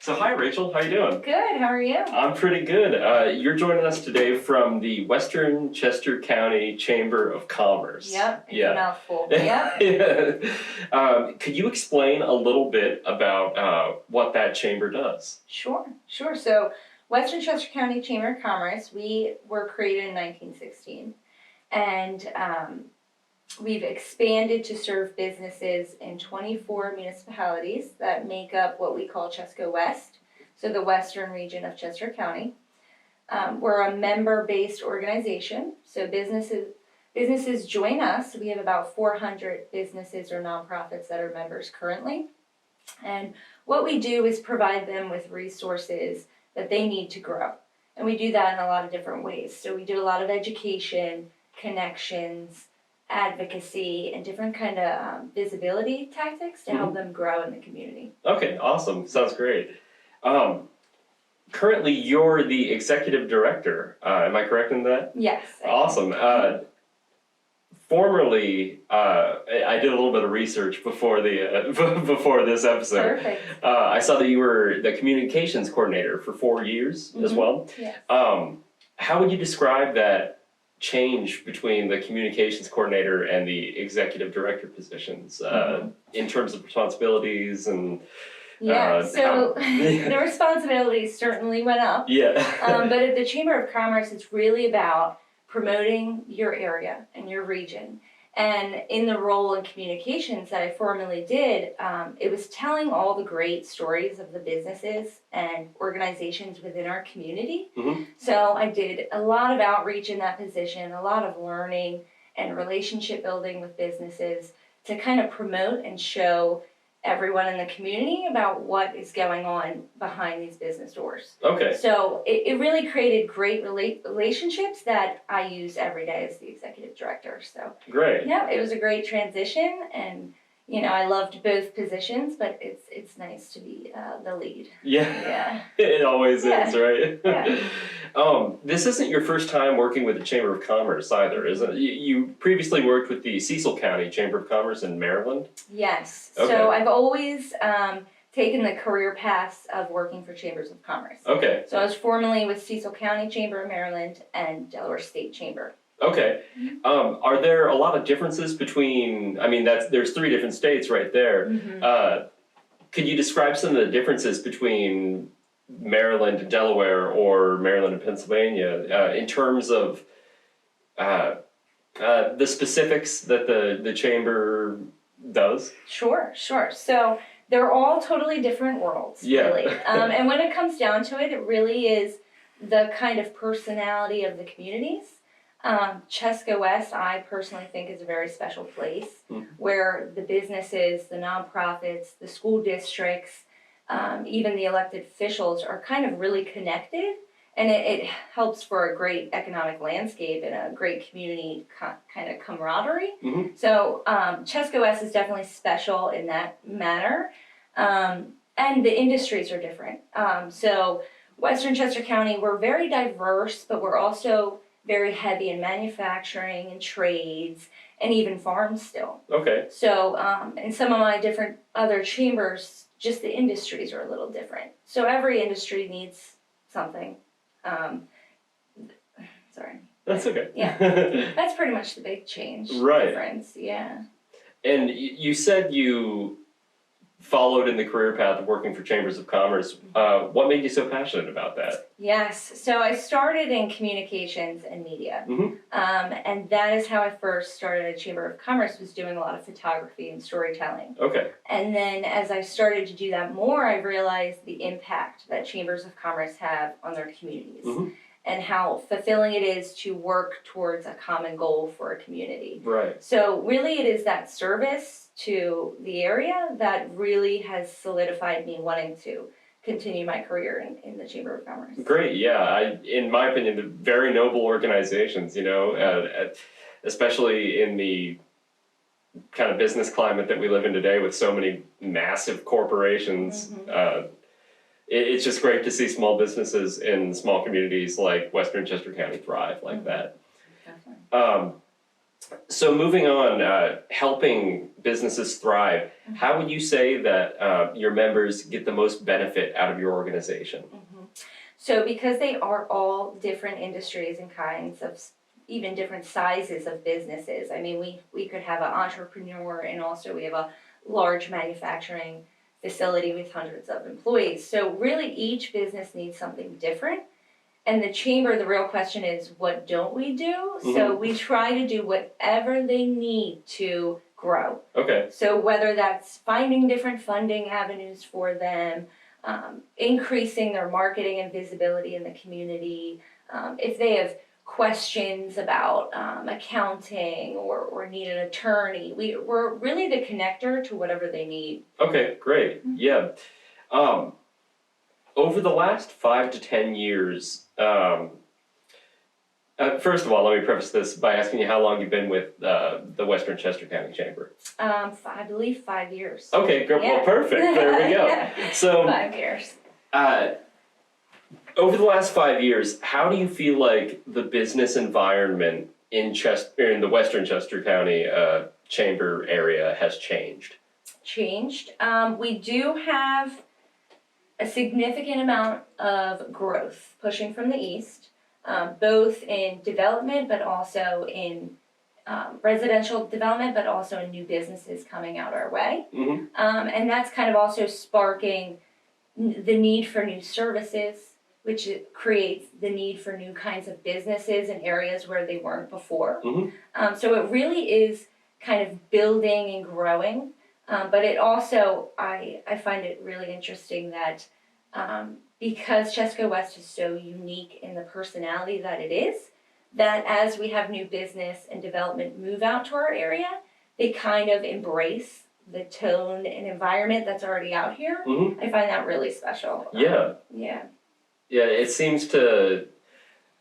So hi, Rachel. How you doing? Good. How are you? I'm pretty good. You're joining us today from the Western Chester County Chamber of Commerce. Yep. It's a mouthful. Yep. Yeah. Could you explain a little bit about what that chamber does? Sure. So, Western Chester County Chamber of Commerce, we were created in 1916, and we've expanded to serve businesses in 24 municipalities that make up what we call Chesco West, so the western region of Chester County. We're a member-based organization, so businesses join us. We have about 400 businesses or nonprofits that are members currently. And what we do is provide them with resources that they need to grow. And we do that in a lot of different ways. So we do a lot of education, connections, advocacy, and different kind of visibility tactics to help them grow in the community. Okay, awesome. Sounds great. Currently, you're the executive director. Am I correct in that? Yes. Awesome. Formerly, I did a little bit of research before before this episode. Perfect. I saw that you were the communications coordinator for 4 years as well. Yes. How would you describe that change between the communications coordinator and the executive director positions in terms of responsibilities and? The responsibilities certainly went up. Yeah. But at the Chamber of Commerce, it's really about promoting your area and your region. And in the role in communications that I formerly did, it was telling all the great stories of the businesses and organizations within our community. Mm-hmm. So I did a lot of outreach in that position, a lot of learning and relationship building with businesses to kind of promote and show everyone in the community about what is going on behind these business doors. Okay. So it really created great relationships that I use every day as the executive director. So Great. yeah, it was a great transition, and I loved both positions, but it's nice to be the lead. Yeah. It always is, right? Yeah. This isn't your first time working with the Chamber of Commerce either, is it? You previously worked with the Cecil County Chamber of Commerce in Maryland? Yes. Okay. So I've always taken the career paths of working for chambers of commerce. Okay. So I was formerly with Cecil County Chamber of Maryland and Delaware State Chamber. Okay. Are there a lot of differences between, there's 3 different states right there. Mm-hmm. Could you describe some of the differences between Maryland and Delaware or Maryland and Pennsylvania in terms of the specifics that the chamber does? Sure. So they're all totally different worlds, really. And when it comes down to it, it really is the kind of personality of the communities. Chesco West, I personally think, is a very special place where the businesses, the nonprofits, the school districts, even the elected officials are kind of really connected, and it helps for a great economic landscape and a great community kind of camaraderie. Mm-hmm. So Chesco West is definitely special in that manner, and the industries are different. So Western Chester County, we're very diverse, but we're also very heavy in manufacturing and trades and even farms still. Okay. So in some of my different other chambers, just the industries are a little different. So every industry needs something. Sorry. That's okay. Yeah. That's pretty much the big change. Right. Difference, yeah. And you said you followed in the career path of working for chambers of commerce. What made you so passionate about that? Yes, so I started in communications and media, and that is how I first started at Chamber of Commerce, was doing a lot of photography and storytelling. Okay. And then as I started to do that more, I realized the impact that chambers of commerce have on their communities and how fulfilling it is to work towards a common goal for a community. Right. So really it is that service to the area that really has solidified me wanting to continue my career in the Chamber of Commerce. Great, yeah. In my opinion, they're very noble organizations, especially in the kind of business climate that we live in today with so many massive corporations. It's just great to see small businesses in small communities like Western Chester County thrive like that. Definitely. So moving on, helping businesses thrive, how would you say that your members get the most benefit out of your organization? So because they are all different industries and kinds of, even different sizes of businesses, I mean, we could have an entrepreneur and also we have a large manufacturing facility with hundreds of employees. So really each business needs something different. And the chamber, the real question is, what don't we do? So we try to do whatever they need to grow. Okay. So whether that's finding different funding avenues for them, increasing their marketing and visibility in the community, if they have questions about accounting or need an attorney, we're really the connector to whatever they need. Okay, great. Yeah. Over the last 5 to 10 years, first of all, let me preface this by asking you how long you've been with the Western Chester County Chamber. I believe 5 years. Okay, good. Yeah. Well, perfect. There we go. Yeah. So, 5 years. over the last 5 years, how do you feel like the business environment in the Western Chester County Chamber area has changed? We do have a significant amount of growth pushing from the east, both in development, but also in residential development, but also in new businesses coming out our way. And that's kind of also sparking the need for new services, which creates the need for new kinds of businesses in areas where they weren't before. So it really is kind of building and growing. But it also, I find it really interesting that because Chesco West is so unique in the personality that it is, that as we have new business and development move out to our area, they kind of embrace the tone and environment that's already out here. I find that really special. Yeah. Yeah, it seems to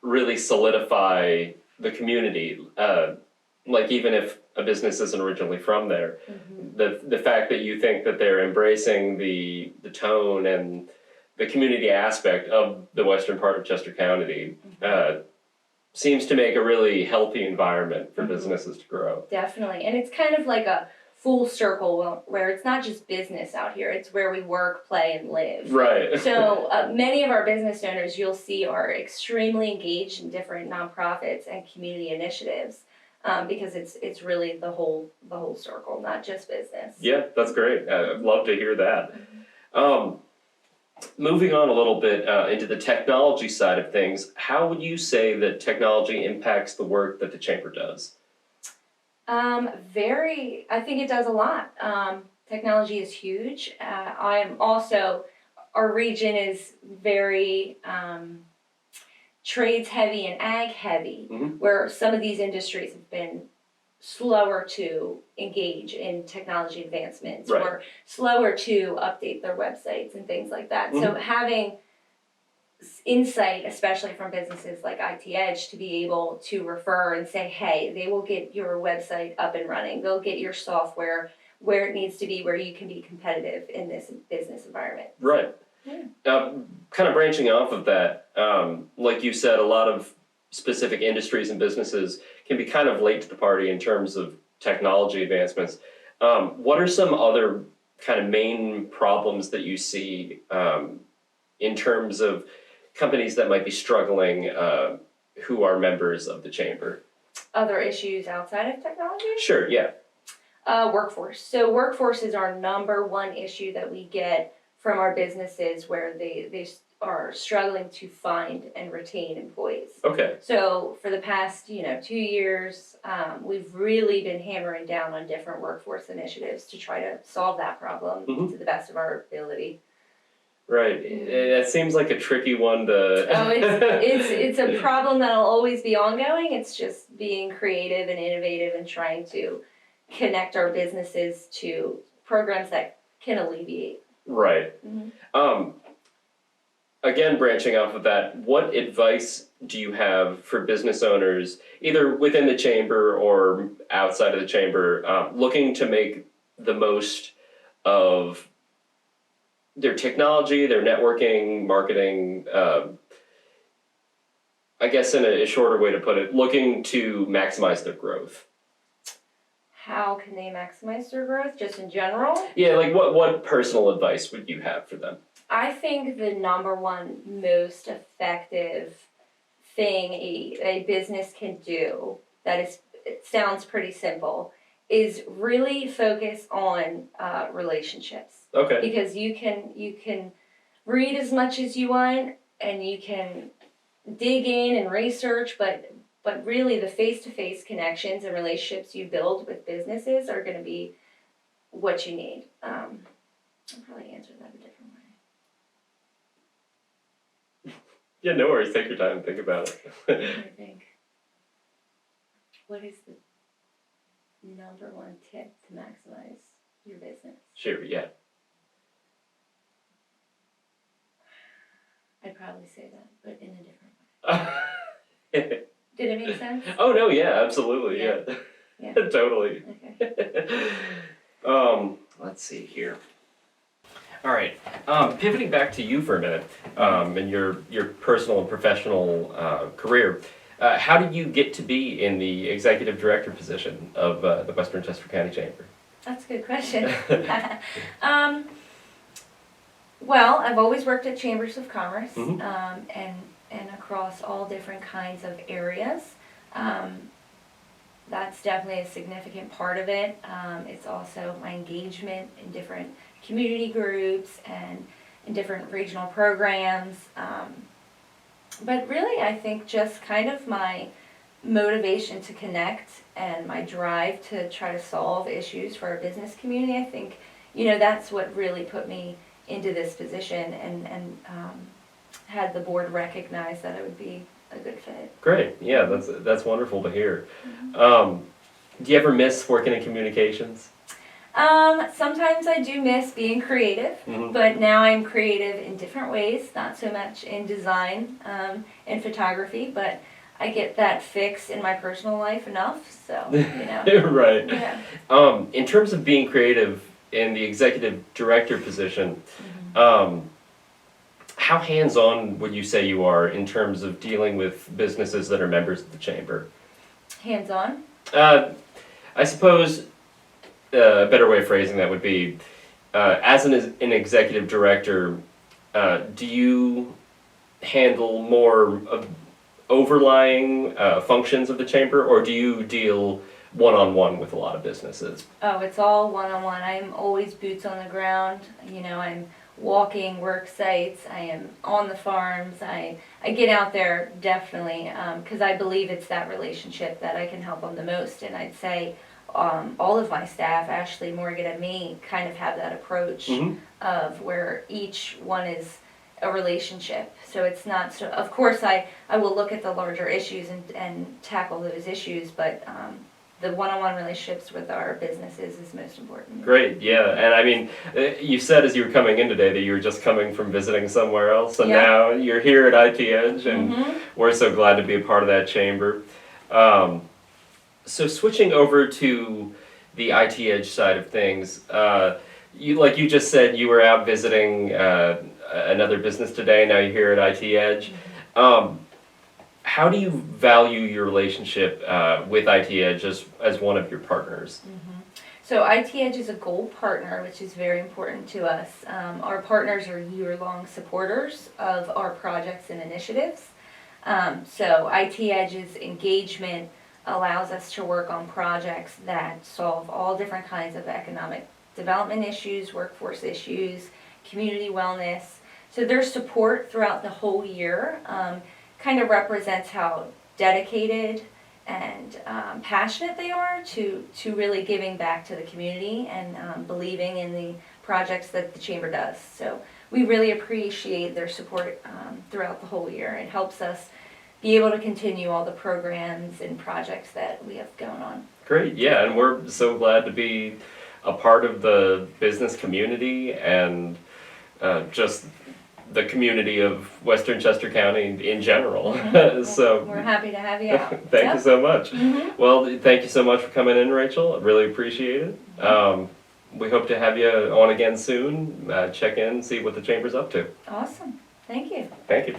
really solidify the community. Like even if a business isn't originally from there, the fact that you think that they're embracing the tone and the community aspect of the western part of Chester County seems to make a really healthy environment for businesses to grow. Definitely, and it's kind of like a full circle where it's not just business out here, it's where we work, play, and live. Right. So many of our business owners you'll see are extremely engaged in different nonprofits and community initiatives. Because it's really the whole circle, not just business. Yeah, that's great. I'd love to hear that. Moving on a little bit into the technology side of things, how would you say that technology impacts the work that the chamber does? I think it does a lot. Technology is huge. Our region is very trades heavy and ag heavy, where some of these industries have been slower to engage in technology advancements or slower to update their websites and things like that. So having insight, especially from businesses like IT Edge, to be able to refer and say, hey, they will get your website up and running. They'll get your software where it needs to be, where you can be competitive in this business environment. Right. Kind of branching off of that, like you said, a lot of specific industries and businesses can be kind of late to the party in terms of technology advancements. What are some other kind of main problems that you see in terms of companies that might be struggling who are members of the chamber? Other issues outside of technology? Sure, yeah. Workforce. So workforce is our number one issue that we get from our businesses where they are struggling to find and retain employees. Okay. So for the past 2 years, we've really been hammering down on different workforce initiatives to try to solve that problem to the best of our ability. Right. That seems like a tricky one to. It's a problem that'll always be ongoing. It's just being creative and innovative and trying to connect our businesses to programs that can alleviate. Right. Again, branching off of that, what advice do you have for business owners, either within the chamber or outside of the chamber, looking to make the most of their technology, their networking, marketing, I guess in a shorter way to put it, looking to maximize their growth? How can they maximize their growth, just in general? Yeah, like what personal advice would you have for them? I think the number one most effective thing a business can do it sounds pretty simple, is really focus on relationships. Okay. Because you can read as much as you want and you can dig in and research, but really the face-to-face connections and relationships you build with businesses are going to be what you need. I'll probably answer that a different way. Yeah, no worries. Take your time and think about it. I think. What is the number one tip to maximize your business? Sure, yeah. I'd probably say that, but in a different way. Did it make sense? Oh, no, yeah, absolutely, yeah. Yeah. Totally. Okay. Let's see here. All right, pivoting back to you for a minute, and your personal and professional career, how did you get to be in the executive director position of the Western Chester County Chamber? That's a good question. Well, I've always worked at chambers of commerce, Mhm. and across all different kinds of areas. That's definitely a significant part of it. It's also my engagement in different community groups and in different regional programs. But really, I think just kind of my motivation to connect and my drive to try to solve issues for our business community, I think, that's what really put me into this position and had the board recognize that it would be a good fit. Great, yeah, that's wonderful to hear. Do you ever miss working in communications? Sometimes I do miss being creative, but now I'm creative in different ways, not so much in design and photography, but I get that fixed in my personal life enough, so, Right. Yeah. In terms of being creative in the executive director position, how hands-on would you say you are in terms of dealing with businesses that are members of the chamber? Hands-on? I suppose a better way of phrasing that would be, as an executive director, do you handle more of overlying functions of the chamber, or do you deal one-on-one with a lot of businesses? Oh, it's all one-on-one. I'm always boots on the ground. I'm walking work sites. I am on the farms. I get out there definitely because I believe it's that relationship that I can help them the most. And I'd say all of my staff, Ashley, Morgan, and me, kind of have that approach of where each one is a relationship. So it's not so. Of course, I will look at the larger issues and tackle those issues, but the one-on-one relationships with our businesses is most important. Great, yeah, and I mean, you said as you were coming in today that you were just coming from visiting somewhere else, and now you're here at IT Edge, and we're so glad to be a part of that chamber. So switching over to the IT Edge side of things, like you just said, you were out visiting another business today. Now you're here at IT Edge. How do you value your relationship with IT Edge as one of your partners? So IT Edge is a gold partner, which is very important to us. Our partners are year-long supporters of our projects and initiatives. So IT Edge's engagement allows us to work on projects that solve all different kinds of economic development issues, workforce issues, community wellness. So their support throughout the whole year kind of represents how dedicated and passionate they are to really giving back to the community and believing in the projects that the chamber does. So we really appreciate their support throughout the whole year. It helps us be able to continue all the programs and projects that we have going on. Great, yeah, and we're so glad to be a part of the business community and just the community of Western Chester County in general. So we're happy to have you out. Thank you so much. Well, thank you so much for coming in, Rachel. I really appreciate it. We hope to have you on again soon. Check in, see what the chamber's up to. Awesome. Thank you. Thank you.